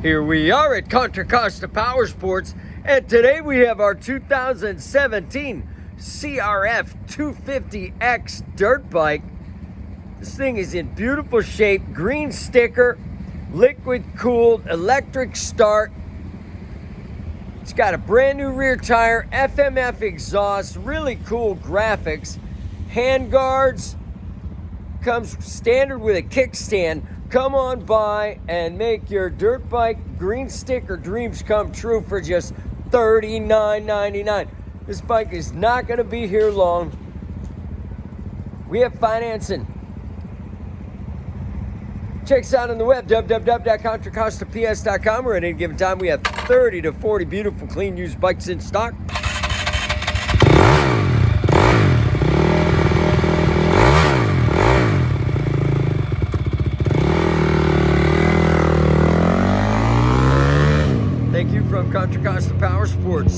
Here we are at Contra Costa Powersports, and today we have our 2017 CRF250X dirt bike. This thing is in beautiful shape, green sticker, liquid cooled, electric start. It's got a brand new rear tire, FMF exhaust, really cool graphics, hand guards, comes standard with a kickstand. Come on by and make your dirt bike green sticker dreams come true for just $39.99. This bike is not going to be here long. We have financing. Check us out on the web, www.contracostaps.com. At any given time, we have 30 to 40 beautiful, clean, used bikes in stock. Thank you from Contra Costa Powersports.